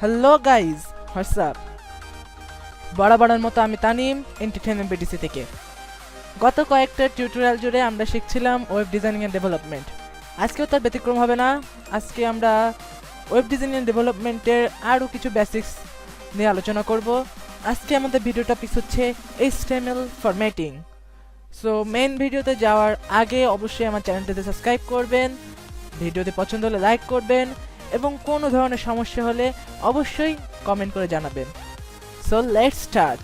Hello guys, WhatsApp. বরাবরের মতো আমি তানিম, এন্টারটেইনমেন্ট বিটিসি থেকে। গত কয়েকটা টিউটোরিয়াল জুড়ে আমরা শিখছিলাম ওয়েব ডিজাইনিং এন্ড ডেভেলপমেন্ট। আজকেও তার ব্যতিক্রম হবে না। আজকে আমরা ওয়েব ডিজাইনিং এন্ড ডেভেলপমেন্টের আরও কিছু বেসিক্স নিয়ে আলোচনা করব। আজকে আমাদের ভিডিও টপিক হচ্ছে HTML ফরম্যাটিং। সো মেইন ভিডিওতে যাওয়ার আগে অবশ্যই আমার চ্যানেলটিতে সাবস্ক্রাইব করবেন, ভিডিওতে পছন্দ হলে লাইক করবেন এবং কোনো ধরনের সমস্যা হলে অবশ্যই কমেন্ট করে জানাবেন। So let's start.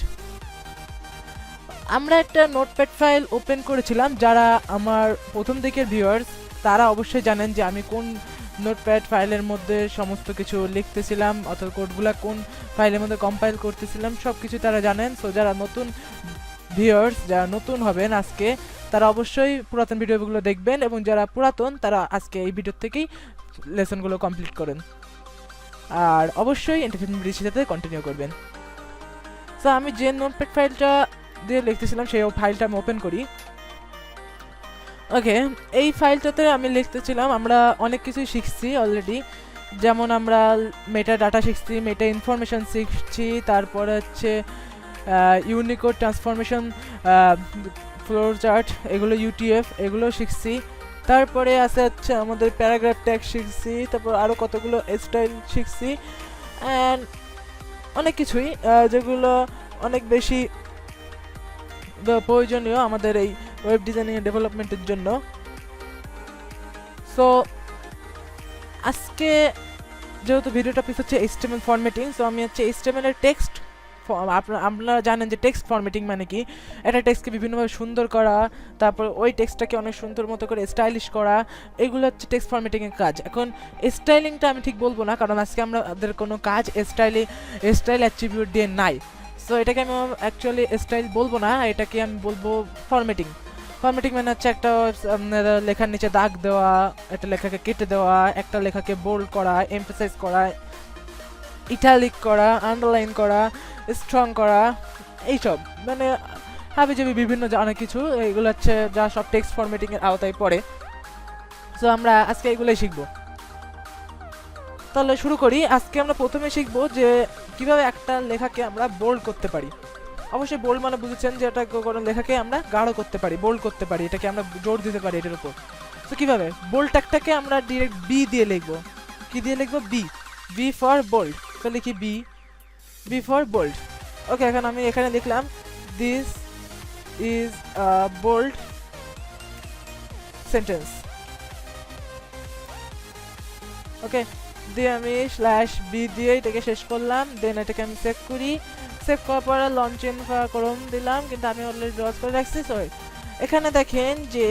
আমরা একটা নোটপ্যাড ফাইল ওপেন করেছিলাম। যারা আমার প্রথম দিকের ভিউয়ার্স তারা অবশ্যই জানেন যে আমি কোন নোটপ্যাড ফাইলের মধ্যে সমস্ত কিছু লিখতেছিলাম, অথবা কোডগুলো কোন ফাইলের মধ্যে কম্পাইল করতেছিলাম, সব কিছু তারা জানেন। সো যারা নতুন ভিউয়ার্স, যারা নতুন হবেন আজকে, তারা অবশ্যই পুরাতন ভিডিওগুলো দেখবেন, এবং যারা পুরাতন তারা আজকে এই ভিডিও থেকেই লেসনগুলো কমপ্লিট করেন। আর অবশ্যই এন্টারটেইনমেন্ট বিটিসির সাথে কন্টিনিউ করবেন। সো আমি যে নোটপ্যাড ফাইলটা দিয়ে লিখতেছিলাম সেই ফাইলটা আমি ওপেন করি। ওকে, এই ফাইলটাতে আমি লিখতেছিলাম, আমরা অনেক কিছুই শিখছি অলরেডি। যেমন আমরা মেটা ডাটা শিখছি, মেটা ইনফরমেশন শিখছি, তারপরে হচ্ছে ইউনিকোড ট্রান্সফরমেশন, ফ্লোর চার্ট, এগুলো UTF এগুলো শিখছি। তারপরে আছে হচ্ছে আমাদের প্যারাগ্রাফ ট্যাগ শিখছি, তারপর আরও কতগুলো স্টাইল শিখছি, অ্যান্ড অনেক কিছুই যেগুলো অনেক বেশি প্রয়োজনীয় আমাদের এই ওয়েব ডিজাইনিং এন্ড ডেভেলপমেন্টের জন্য। সো আজকে যেহেতু ভিডিও টপিক হচ্ছে HTML ফরম্যাটিং, সো আমি হচ্ছে HTML এর টেক্সট, আপনারা জানেন যে টেক্সট ফরম্যাটিং মানে কি। একটা টেক্সটকে বিভিন্নভাবে সুন্দর করা, তারপর ওই টেক্সটটাকে অনেক সুন্দর মতো করে স্টাইলিশ করা, এগুলো হচ্ছে টেক্সট ফরম্যাটিংয়ের কাজ। এখন স্টাইলিংটা আমি ঠিক বলবো না, কারণ আজকে আমাদের কোনো কাজ স্টাইল অ্যাট্রিবিউট দিয়ে নাই। সো এটাকে আমি অ্যাকচুয়ালি স্টাইল বলবো না, এটাকে আমি বলবো ফরম্যাটিং। ফরম্যাটিং মানে হচ্ছে একটা লেখার নিচে দাগ দেওয়া, একটা লেখাকে কেটে দেওয়া, একটা লেখাকে বোল্ড করা, এমফাসাইজ করা, ইটালিক করা, আন্ডারলাইন করা, স্ট্রং করা, এইসব মানে হাবিজাবি বিভিন্ন অনেক কিছু, এগুলো হচ্ছে যা সব টেক্সট ফরম্যাটিংয়ের আওতায় পড়ে। সো আমরা আজকে এগুলোই শিখবো। তাহলে শুরু করি। আজকে আমরা প্রথমে শিখবো যে কিভাবে একটা লেখাকে আমরা বোল্ড করতে পারি। অবশ্যই বোল্ড মানে বুঝেছেন যে এটা কোনো লেখাকে আমরা গাঢ় করতে পারি, বোল্ড করতে পারি, এটাকে আমরা জোর দিতে পারি এটার উপর। তো কীভাবে বোল্ড ট্যাগটাকে আমরা ডিরেক্ট বি দিয়ে লিখবো। কি দিয়ে লিখবো? B for bold. তো লিখি বি ফর বোল্ড। ওকে, এখন আমি এখানে লিখলাম this is a bold sentence. Okay, দিয়ে আমি /b দিয়ে এটাকে শেষ করলাম। দেন এটাকে আমি সেভ করি। সেভ করার পরে লঞ্চ ইন করুন দিলাম, কিন্তু আমি অলরেডি ব্রাউজ করে রাখছি। সরি, এখানে দেখেন যে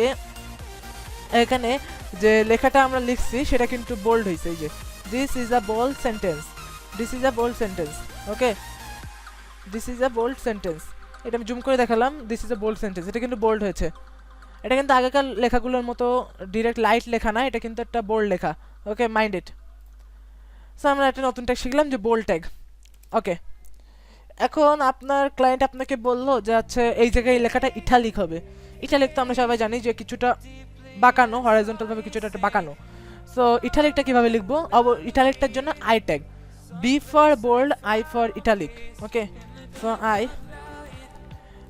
এখানে যে লেখাটা আমরা লিখছি সেটা কিন্তু বোল্ড হয়েছে। এই যে this is a bold sentence, this is a bold sentence. Okay, this is a bold sentence. এটা আমি জুম করে দেখালাম, this is a bold sentence. এটা কিন্তু বোল্ড হয়েছে। এটা কিন্তু আগেকার লেখাগুলোর মতো ডিরেক্ট লাইট লেখা না, এটা কিন্তু একটা বোল্ড লেখা। ওকে, মাইন্ড ইট। সো আমরা একটা নতুন ট্যাগ শিখলাম যে বোল্ড ট্যাগ। ওকে, এখন আপনার ক্লায়েন্ট আপনাকে বললো যে আচ্ছা এই জায়গায় এই লেখাটা ইটালিক হবে। ইটালিক তো আমরা সবাই জানি যে কিছুটা বাঁকানো, হরাইজন্টালভাবে কিছুটা একটা বাঁকানো। সো ইটালিকটা কীভাবে লিখবো? ইটালিকটার জন্য I tag, B for bold, I for italic. Okay, so I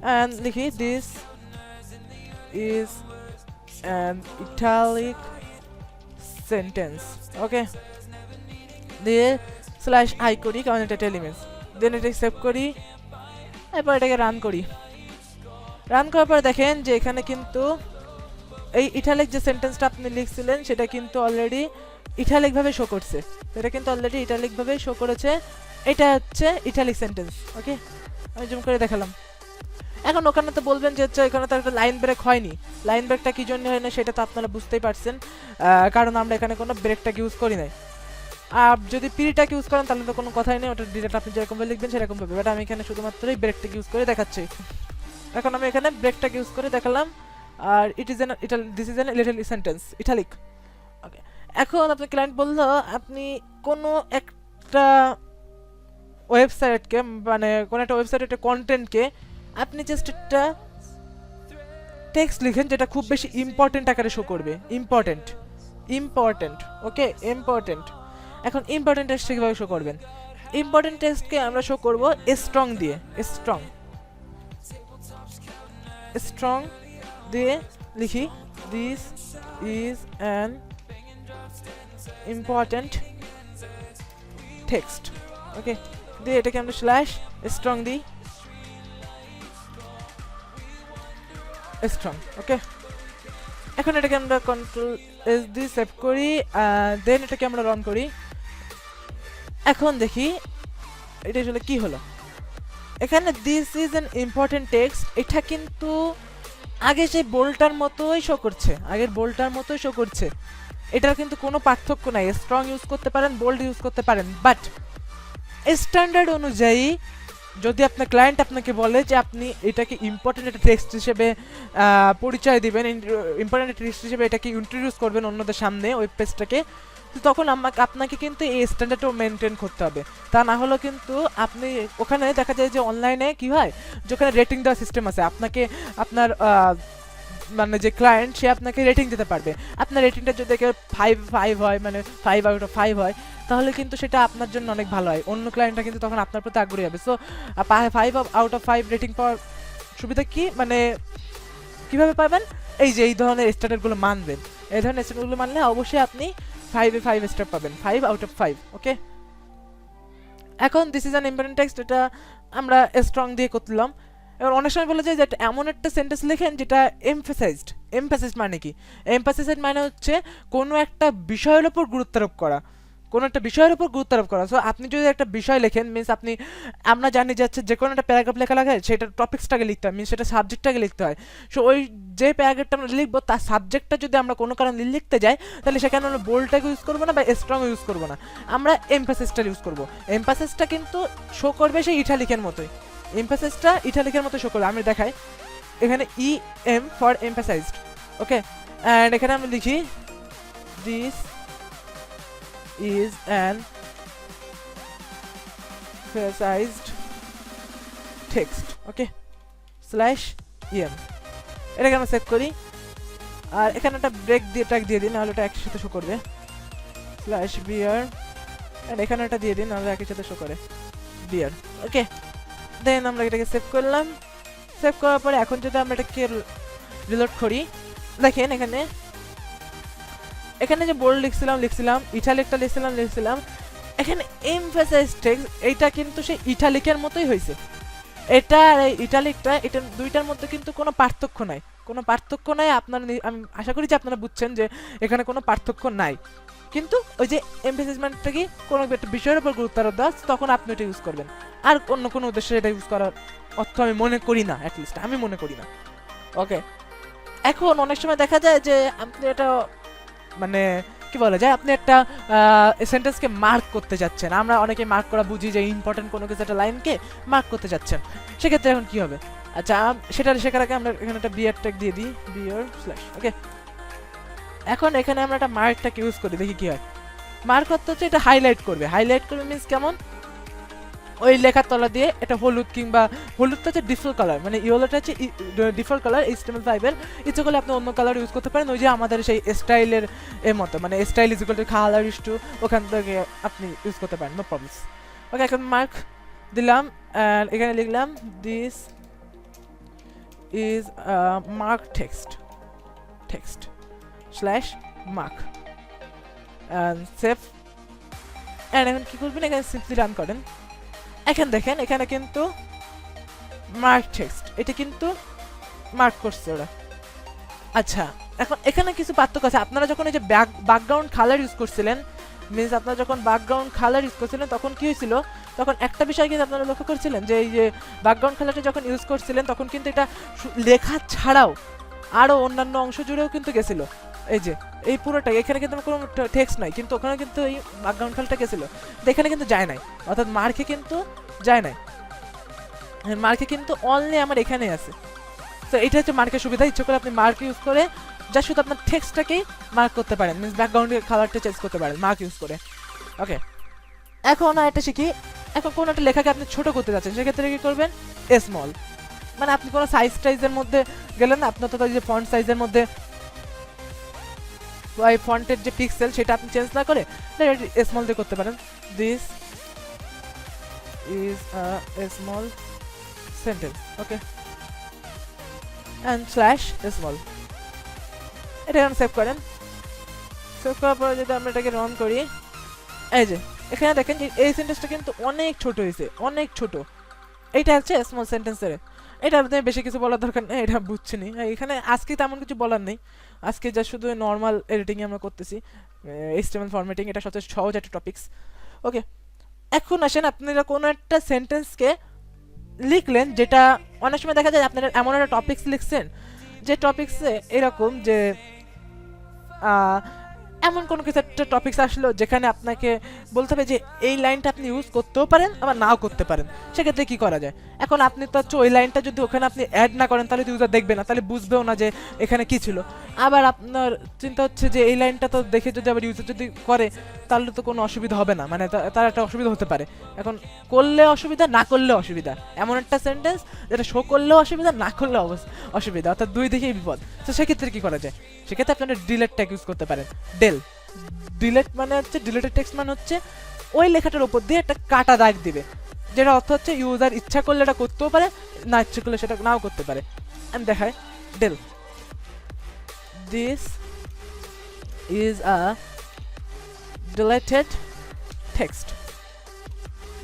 and লিখি this is an italic sentence. Okay, দিয়ে /i করি কারণ এটা এলিমেন্টস। দেন এটাকে সেভ করি, এরপর এটাকে রান করি। রান করার পর দেখেন যে এখানে কিন্তু এই ইটালিক যে সেন্টেন্সটা আপনি লিখছিলেন সেটা কিন্তু অলরেডি ইটালিকভাবে শো করছে। এটা কিন্তু অলরেডি ইটালিকভাবে শো করেছে। এটা হচ্ছে ইটালিক সেন্টেন্স। ওকে, আমি জুম করে দেখালাম। এখন ওখানে তো বলবেন যে হচ্ছে এখানে তো একটা লাইন ব্রেক হয়নি। লাইন ব্রেকটা কী জন্য হয় না সেটা তো আপনারা বুঝতেই পারছেন, কারণ আমরা এখানে কোনো ব্রেকটাকে ইউজ করি নাই। আর যদি পিরিটাকে ইউজ করেন তাহলে তো কোনো কথাই নেই, ওটা ডিরেক্ট আপনি যেরকম লিখবেন সেরকম পাবে। বাট আমি এখানে শুধুমাত্র এই ব্রেকটাকে ইউজ করে দেখাচ্ছি। এখন আমি এখানে ব্রেকটাকে ইউজ করে দেখালাম, আর this is an little sentence italic. Okay, এখন আপনার ক্লায়েন্ট বললো আপনি কোনো একটা ওয়েবসাইটকে, মানে কোনো একটা ওয়েবসাইটের কন্টেন্টকে আপনি জাস্ট একটা টেক্সট লিখেন যেটা খুব বেশি ইম্পর্টেন্ট আকারে শো করবে। Important okay, important. এখন ইম্পর্টেন্ট টেক্সট কীভাবে শো করবেন? ইম্পর্টেন্ট টেক্সটকে আমরা শো করব স্ট্রং দিয়ে। স্ট্রং দিয়ে লিখি this is an important text. Okay, দিয়ে এটাকে আমরা স্ল্যাশ স্ট্রং দিই, স্ট্রং। ওকে, এখন এটাকে আমরা কন্ট্রোল এস দিয়ে সেভ করি, দেন এটাকে আমরা রান করি। এখন দেখি এটা আসলে কি হলো। এখানে this is an important text, এটা কিন্তু আগে সেই বোল্ডটার মতোই শো করছে, এটার কিন্তু কোনো পার্থক্য নাই। স্ট্রং ইউজ করতে পারেন, বোল্ড ইউজ করতে পারেন, বাট স্ট্যান্ডার্ড অনুযায়ী যদি আপনার ক্লায়েন্ট আপনাকে বলে যে আপনি এটাকে ইম্পর্টেন্ট একটা টেক্সট হিসেবে পরিচয় দিবেন, ইম্পর্টেন্ট টেক্সট হিসেবে এটাকে ইন্ট্রোডিউস করবেন অন্যদের সামনে ওয়েব পেজটাকে, তখন আপনাকে কিন্তু এই স্ট্যান্ডার্ডও মেনটেন করতে হবে। তা না হলে কিন্তু আপনি ওখানে দেখা যায় যে অনলাইনে কি হয়, যেখানে রেটিং দেওয়ার সিস্টেম আছে, আপনার মানে যে ক্লায়েন্ট সে আপনাকে রেটিং দিতে পারবে। আপনার রেটিংটা যদি 5 হয়, মানে 5 আউট অফ 5 হয়, তাহলে কিন্তু সেটা আপনার জন্য অনেক ভালো হয়। অন্য ক্লায়েন্টটা কিন্তু তখন আপনার প্রতি আগ্রহী হবে। সো 5 আউট অফ 5 রেটিং পাওয়ার সুবিধা কি, মানে কিভাবে পাবেন? এই যে এই ধরনের স্ট্যান্ডার্ডগুলো মানবেন, এই ধরনের স্ট্যান্ডার্ডগুলো মানলে অবশ্যই আপনি 5 স্টার পাবেন, 5 আউট অফ 5। ওকে, এখন this is an important text, এটা আমরা স্ট্রং দিয়ে করলাম। এবার অনেক সময় বলা যায় যে এমন একটা সেন্টেন্স লেখেন যেটা এমফাসাইজড মানে কি? এমফাসাইজড মানে হচ্ছে কোনো একটা বিষয়ের উপর গুরুত্ব আরোপ করা, সো আপনি যদি একটা বিষয় লেখেন, মিনস আমরা জানি যাচ্ছে যে কোনো একটা প্যারাগ্রাফ লেখা লাগে সেটা টপিক্সটাকে লিখতে হয়, মিনস সেটা সাবজেক্টটাকে লিখতে হয়। সো ওই যে প্যারাগ্রাফটা আমরা লিখবো তার সাবজেক্টটা যদি আমরা কোনো কারণে লিখতে যাই, তাহলে সেখানে আমরা বোল্ডটাকে ইউজ করবো না বা স্ট্রং ইউজ করবো না, আমরা এমফাসিসটা ইউজ করবো। এমফাসিসটা কিন্তু শো করবে সেই ইটালিকের মতোই, এমফাসিসটা ইটালিকের মতো শো করবে। আমি দেখাই, এখানে M for emphasized. Okay, and এখানে আমি লিখি this is an emphasized text. ওকে, স্ল্যাশ em, এটাকে আমরা সেভ করি, আর এখানে একটা ব্রেক দিয়ে ট্যাগ দিয়ে দিই, নাহলে ওটা একসাথে শো করবে, স্ল্যাশ বিয়ার, এন্ড এখানে একটা দিয়ে দিই, নাহলে একই সাথে শো করে বিয়ার। ওকে, দেন আমরা এটাকে সেভ করলাম। সেভ করার পরে এখন যদি আমরা এটাকে রিলোড করি, দেখেন এখানে যে বোল্ড লিখছিলাম, ইটালিকটা লিখছিলাম, এখানে এমফাসাইজ টেক্সট, এইটা কিন্তু সেই ইটালিকের মতোই হয়েছে। এটা আর এই ইটালিকটা, এটা দুইটার মধ্যে কিন্তু কোনো পার্থক্য নাই। আপনারা, আমি আশা করি যে আপনারা বুঝছেন যে এখানে কোনো পার্থক্য নাই। কিন্তু ওই যে এমফাসাইজমেন্টটা কি, কোনো একটা বিষয়ের উপর গুরুত্ব আরোপ দেওয়া, তখন আপনি এটা ইউজ করবেন। আর অন্য কোনো উদ্দেশ্যে এটা ইউজ করার অর্থ আমি মনে করি না, অ্যাটলিস্ট আমি মনে করি না। ওকে, এখন অনেক সময় দেখা যায় যে আপনি এটা, মানে কি বলা যায়, আপনি একটা সেন্টেন্সকে মার্ক করতে যাচ্ছেন। আমরা অনেকে মার্ক করা বুঝি যে ইম্পর্টেন্ট কোনো কিছু একটা লাইনকে মার্ক করতে যাচ্ছেন, সেক্ষেত্রে এখন কি হবে? আচ্ছা, সেটা শেখার আগে আমরা এখানে একটা বিয়ার ট্যাগ দিয়ে দিই, বিয়ার স্ল্যাশ। ওকে, এখন এখানে আমরা একটা মার্কটাকে ইউজ করি, দেখি কি হয়। মার্ক করতে হচ্ছে এটা হাইলাইট করবে মিনস কেমন, ওই লেখার তলা দিয়ে এটা হলুদ, কিংবা হলুদটা হচ্ছে ডিফল্ট কালার, মানে ইয়েলোটা হচ্ছে ডিফল্ট কালার HTML5 এর। ইচ্ছে করলে আপনি অন্য কালার ইউজ করতে পারেন, ওই যে আমাদের সেই স্টাইলের এর মতো, মানে style is equal to colour is to, ওখান থেকে আপনি ইউজ করতে পারেন, নো প্রবলেমস। ওকে, এখন মার্ক দিলাম, অ্যান্ড এখানে লিখলাম this is mark text slash mark, and save. And এখন কি করবেন, এখানে সিম্পলি রান করেন। এখন দেখেন এখানে কিন্তু মার্ক টেক্সট, এটা কিন্তু মার্ক করছে ওরা। আচ্ছা, এখন এখানে কিছু পার্থক্য আছে। আপনারা যখন এই যে ব্যাকগ্রাউন্ড কালার ইউজ করছিলেন, মিনস আপনারা যখন ব্যাকগ্রাউন্ড কালার ইউজ করছিলেন, তখন কি হয়েছিল, তখন একটা বিষয় কিন্তু আপনারা লক্ষ্য করছিলেন যে এই যে ব্যাকগ্রাউন্ড কালারটা যখন ইউজ করছিলেন, তখন কিন্তু এটা লেখা ছাড়াও আরও অন্যান্য অংশ জুড়েও কিন্তু গেছিল। এই যে এই পুরোটা, এখানে কিন্তু কোনো টেক্সট নাই, কিন্তু ওখানে কিন্তু এই ব্যাকগ্রাউন্ড খেলাটা গেছিল, এখানে কিন্তু যায় নাই, অর্থাৎ মার্কে কিন্তু যায় নাই, মার্কে কিন্তু অনলি আমার এখানে আছে। তো এটা হচ্ছে মার্কের সুবিধা। ইচ্ছে করে আপনি মার্ক ইউজ করে যা শুধু আপনার টেক্সটটাকেই মার্ক করতে পারেন, মিনস ব্যাকগ্রাউন্ডের কালারটা চেঞ্জ করতে পারেন মার্ক ইউজ করে। ওকে, এখন এটা শিখি। এখন কোনো একটা লেখাকে আপনি ছোট করতে যাচ্ছেন, সেক্ষেত্রে কি করবেন? স্মল, মানে আপনি কোনো সাইজের মধ্যে গেলেন না, আপনার তো যে ফন্ট সাইজের মধ্যে এই ফন্টের যে পিক্সেল সেটা আপনি চেঞ্জ না করে স্মল দিয়ে করতে পারেন। This is a small sentence, okay, and slash small, এটা এখন সেভ করেন। সেভ করার পরে যদি আমরা এটাকে রান করি, এই যে এখানে দেখেন যে এই সেন্টেন্সটা কিন্তু অনেক ছোট হয়েছে, অনেক ছোট। এইটা হচ্ছে স্মল সেন্টেন্সের। এটা আপনি বেশি কিছু বলার দরকার নেই, এটা বুঝছেনি। এখানে আজকে তেমন কিছু বলার নেই, আজকে যা শুধু নর্মাল এডিটিংয়ে আমরা করতেছি, এইচটিএমএল ফরম্যাটিং, এটা সবচেয়ে সহজ একটা টপিকস। ওকে, এখন আসেন আপনারা কোনো একটা সেন্টেন্সকে লিখলেন, যেটা অনেক সময় দেখা যায় আপনারা এমন একটা টপিকস লিখছেন যে টপিকসে এরকম যে এমন কোনো কিছু একটা টপিকস আসলো যেখানে আপনাকে বলতে হবে যে এই লাইনটা আপনি ইউজ করতেও পারেন আবার নাও করতে পারেন, সেক্ষেত্রে কি করা যায়? এখন আপনি তো হচ্ছে ওই লাইনটা যদি ওখানে আপনি অ্যাড না করেন তাহলে ইউজার দেখবে না, তাহলে বুঝবেও না যে এখানে কি ছিল। আবার আপনার চিন্তা হচ্ছে যে এই লাইনটা তো দেখে যদি আবার ইউজার যদি করে তাহলে তো কোনো অসুবিধা হবে না, মানে তার একটা অসুবিধা হতে পারে। এখন করলে অসুবিধা, না করলে অসুবিধা, এমন একটা সেন্টেন্স যেটা শো করলেও অসুবিধা, না করলেও অসুবিধা, অর্থাৎ দুই দিকেই বিপদ। তো সেক্ষেত্রে কি করা যায়? সেক্ষেত্রে আপনারা ডিলেট ট্যাগ ইউজ করতে পারেন। ডিলেট মানে হচ্ছে, ডিলেটেড টেক্সট মানে হচ্ছে ওই লেখাটার উপর দিয়ে একটা কাটা দাগ দিবে, যেটা অর্থ হচ্ছে ইউজার ইচ্ছা করলে এটা করতেও পারে, না ইচ্ছা করলে সেটা নাও করতে পারে। আমি দেখাই, del, this is a deleted text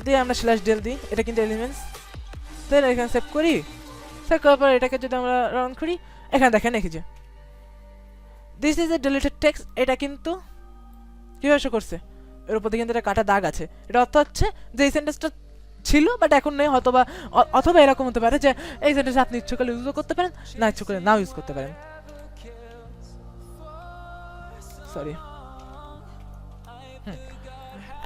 দিয়ে আমরা স্ল্যাশ ডেল দিই, এটা কিন্তু এলিমেন্টস। দেন এখানে সেভ করি, সেভ করার পর এটাকে যদি আমরা রান করি, এখানে দেখেন লিখেছে this is a deleted text. এটা কিন্তু কিভাবে শো করছে? এর উপর দিয়ে কিন্তু একটা কাটা দাগ আছে, এটা অর্থ হচ্ছে যে এই সেন্টেন্সটা ছিল বাট এখন নেই, অথবা এরকম হতে পারে যে এই সেন্টেন্স আপনি ইচ্ছে করলে ইউজও করতে পারেন, না ইচ্ছে করলে নাও ইউজ করতে পারেন। সরি,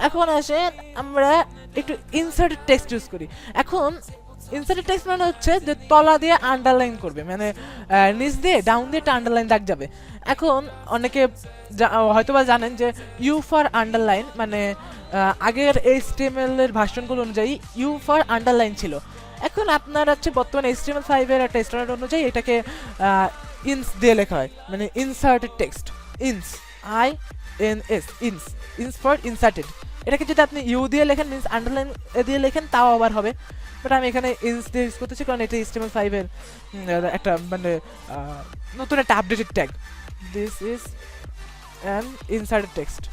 এখন আসেন আমরা একটু ইনসার্টেড টেক্সট ইউজ করি। এখন ইনসার্টেড টেক্সট মানে হচ্ছে যে তলা দিয়ে আন্ডারলাইন করবে, মানে নিচ দিয়ে ডাউন দিয়ে একটা আন্ডারলাইন দাগ যাবে। এখন অনেকে হয়তোবা জানেন যে ইউ ফর আন্ডারলাইন মানে আগের এইচটিএমএল এর ভার্সনগুলো অনুযায়ী ইউ ফর আন্ডারলাইন ছিল। এখন আপনার হচ্ছে বর্তমানে HTML5 এর একটা স্ট্যান্ডার্ড অনুযায়ী এটাকে ইনস দিয়ে লেখা হয়, মানে inserted text, ins INS, ins for inserted. এটাকে যদি আপনি ইউ দিয়ে লেখেন মিনস আন্ডারলাইন দিয়ে লেখেন তাও আবার হবে, বাট আমি এখানে ইনস দিয়ে ইউজ করতেছি কারণ এটা HTML5 এর একটা মানে নতুন একটা updated tag. This is an inserted text,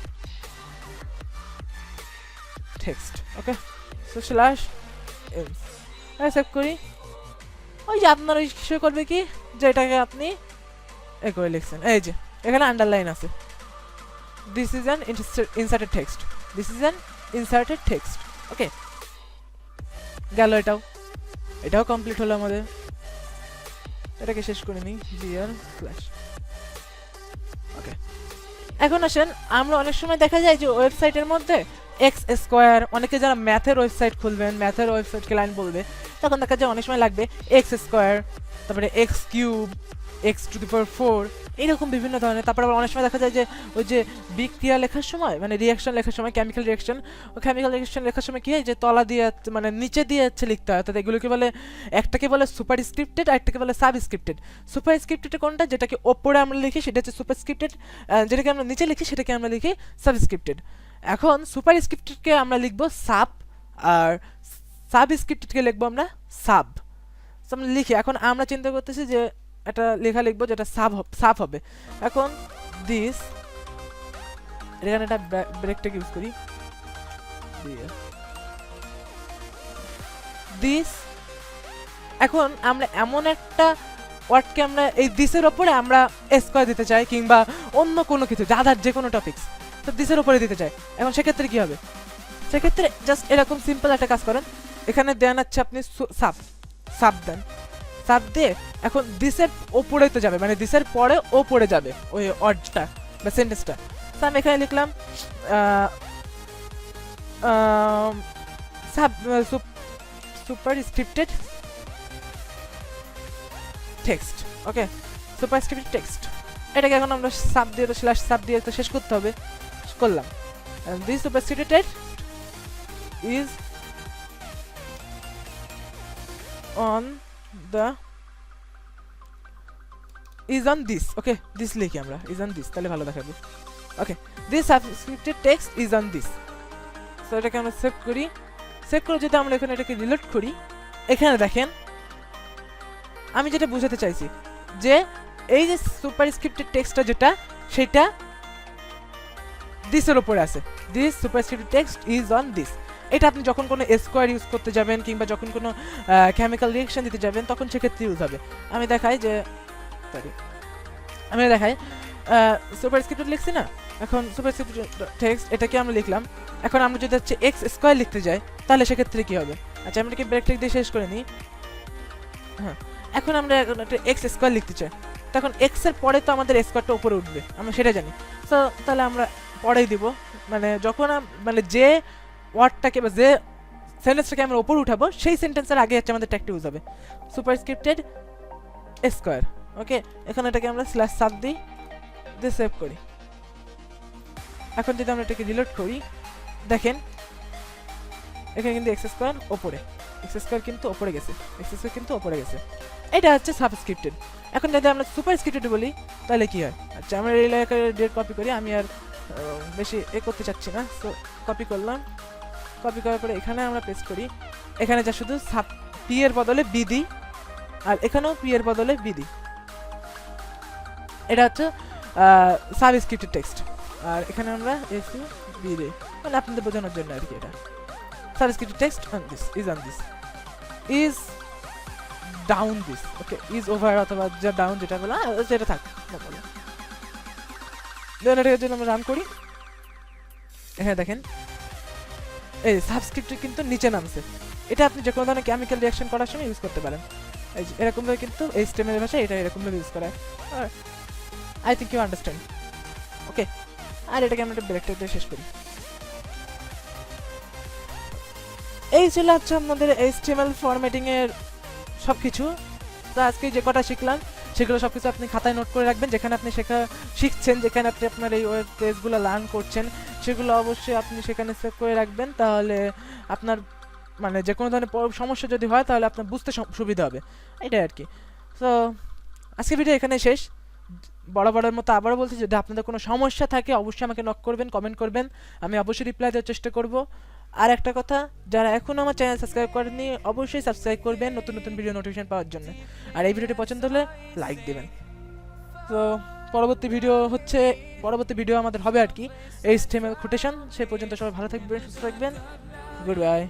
okay, so slash ins, save করি। ওই যে আপনার ওই শো করবে কি যে এটাকে আপনি এ করে লিখছেন, এই যে এখানে আন্ডারলাইন আছে। This is an inserted text, this is an inserted text, okay, গেল। এটাও কমপ্লিট হলো আমাদের। এটাকে শেষ করে নিই, ডিয়ার ফ্ল্যাশ, ওকে। এখন আসেন, আমরা অনেক সময় দেখা যায় যে ওয়েবসাইটের মধ্যে এক্স স্কোয়ার, অনেকে যারা ম্যাথের ওয়েবসাইট খুলবেন, ম্যাথের ওয়েবসাইটকে লাইন বলবে, তখন দেখা যায় অনেক সময় লাগবে এক্স স্কোয়ার, তারপরে এক্স কিউব, x⁴, এইরকম বিভিন্ন ধরনের। তারপর আবার অনেক সময় দেখা যায় যে ওই যে বিক্রিয়া লেখার সময়, মানে রিয়াকশন লেখার সময়, কেমিক্যাল রিয়াকশন লেখার সময় কি হয় যে তলা দিয়ে মানে নিচে দিয়ে লিখতে হয়। অর্থাৎ এগুলোকে বলে, একটাকে বলে সুপার স্ক্রিপ্টেড আর একটাকে বলে সাবস্ক্রিপ্টেড। সুপার স্ক্রিপ্টেড কোনটা? যেটাকে ওপরে আমরা লিখি সেটা হচ্ছে সুপার স্ক্রিপ্টেড, যেটাকে আমরা নিচে লিখি সেটাকে আমরা লিখি সাবস্ক্রিপ্টেড। এখন সুপার স্ক্রিপ্টেডকে আমরা লিখবো সাব, আর সাবস্ক্রিপ্টেডকে লিখবো আমরা সাব। আমরা লিখি, এখন আমরা চিন্তা করতেছি যে একটা লেখা লিখবো যেটা সাব হবে। এখন দিস, এখানে একটা ব্রেকটেক ইউজ করি, দিস। এখন আমরা এমন একটা ওয়ার্ডকে আমরা এই দিসের ওপরে আমরা স্কোয়ার দিতে চাই, কিংবা অন্য কোনো কিছু যাদের যে কোনো টপিকস, তো দিসের ওপরে দিতে চাই। এখন সেক্ষেত্রে কি হবে? সেক্ষেত্রে জাস্ট এরকম সিম্পল একটা কাজ করেন, এখানে দেন হচ্ছে আপনি সাব দেন, সাব দিয়ে এখন দিসের ওপরে তো যাবে, মানে দিসের পরে ওপরে যাবে ওই ওয়ার্ডটা, বা সেন্টেন্সটা। তো আমি এখানে লিখলাম সুপারস্ক্রিপ্টেড টেক্সট। ওকে, সুপারস্ক্রিপ্টেড টেক্সট, এটাকে এখন আমরা সাব দিয়ে স্ল্যাশ সাব দিয়ে তো শেষ করতে হবে, করলাম। This superscripted text is on the is on this, okay this লিখি আমরা is on this, তাহলে ভালো দেখাবে। Okay, this subscripted text is on this. So এটাকে আমরা সেভ করি। সেভ করে যদি আমরা এখানে এটাকে রিলোড করি, এখানে দেখেন আমি যেটা বোঝাতে চাইছি যে এই যে সুপারস্ক্রিপ্টেড টেক্সটটা যেটা, সেটা দিসের উপরে আছে। This superscripted text is on this. এটা আপনি যখন কোনো স্কোয়ার ইউজ করতে যাবেন কিংবা যখন কোনো কেমিক্যাল রিঅ্যাকশন দিতে যাবেন তখন সেক্ষেত্রে ইউজ হবে। আমি দেখাই যে আমি দেখাই সুপারস্ক্রিপ্টেড লিখছি না, এখন সুপারস্ক্রিপ্টেড টেক্সট এটাকে আমরা লিখলাম। এখন আমরা যদি হচ্ছে এক্স স্কোয়ার লিখতে যাই তাহলে সেক্ষেত্রে কি হবে? আচ্ছা আমরা কি ব্রেক টেক দিয়ে শেষ করে নিই। হ্যাঁ, এখন আমরা একটা এক্স স্কোয়ার লিখতে চাই, তখন এক্স এর পরে তো আমাদের স্কোয়ারটা উপরে উঠবে, আমরা সেটা জানি। তো তাহলে আমরা পরেই দিব, মানে যখন মানে যে ওয়ার্ডটাকে বা যে সেন্টেন্সটাকে আমরা উপরে উঠাবো সেই সেন্টেন্সের আগে হচ্ছে আমাদের ট্যাগটা ইউজ হবে সুপারস্ক্রিপ্টেড স্কোয়ার। ওকে, এখন এটাকে আমরা স্ল্যাশ সাব দিই, দিয়ে সেভ করি। এখন যদি আমরা এটাকে রিলোড করি, দেখেন এখানে কিন্তু এক্স স্কোয়ার ওপরে, এক্স স্কোয়ার কিন্তু ওপরে গেছে, এক্স স্কোয়ার কিন্তু ওপরে গেছে। এটা হচ্ছে সাবস্ক্রিপ্টেড। এখন যদি আমরা সুপারস্ক্রিপ্টেড বলি তাহলে কি হয়? আচ্ছা আমরা এই লেখার ডেট কপি করি, আমি আর বেশি করতে চাচ্ছি না। সো কপি করলাম, কপি করার পরে এখানে আমরা পেস্ট করি। এখানে যা শুধু সাব পি এর বদলে বি দিই, আর এখানেও পি এর বদলে বি দিই। এটা হচ্ছে সাবস্ক্রিপ্টেড টেক্সট, আর এখানে আমরা এস বি দিই, মানে আপনাদের বোঝানোর জন্য আর কি। এটা subscripted text on this is on this is down this. Okay, is over অথবা যা ডাউন যেটা বলা সেটা থাক না বলো। দেন এটাকে যদি আমরা রান করি, হ্যাঁ দেখেন এই সাবস্ক্রিপ্টেড কিন্তু নিচে নামছে। এটা আপনি যে কোনো ধরনের কেমিক্যাল রিঅ্যাকশন করার সময় ইউজ করতে পারেন। এই যে এরকমভাবে কিন্তু HTML ভাষায় এটা এরকমভাবে ইউজ করা হয়। I think you understand. Okay, আর এটাকে আমরা একটা ব্রেকটা দিয়ে শেষ করি। এই ছিল হচ্ছে আমাদের HTML ফরম্যাটিং এর সবকিছু। তো আজকে যে কটা শিখলাম সেগুলো সবকিছু আপনি খাতায় নোট করে রাখবেন, যেখানে আপনি শিখছেন, যেখানে আপনি আপনার এই ওয়েব পেজগুলো লার্ন করছেন সেগুলো অবশ্যই আপনি সেখানে সেভ করে রাখবেন। তাহলে আপনার মানে যে কোনো ধরনের সমস্যা যদি হয় তাহলে আপনার বুঝতে সুবিধা হবে, এটাই আর কি। তো আজকে ভিডিও এখানে শেষ। বরাবরের মতো আবারও বলছি, যদি আপনাদের কোনো সমস্যা থাকে অবশ্যই আমাকে নক করবেন, কমেন্ট করবেন, আমি অবশ্যই রিপ্লাই দেওয়ার চেষ্টা করব। আর একটা কথা, যারা এখনও আমার চ্যানেল সাবস্ক্রাইব করেননি অবশ্যই সাবস্ক্রাইব করবেন নতুন নতুন ভিডিও নোটিফিকেশন পাওয়ার জন্য। আর এই ভিডিওটি পছন্দ হলে লাইক দেবেন। তো পরবর্তী ভিডিও আমাদের হবে আর কি HTML কোটেশন। সেই পর্যন্ত সবাই ভালো থাকবেন, সুস্থ থাকবেন, গুড বাই।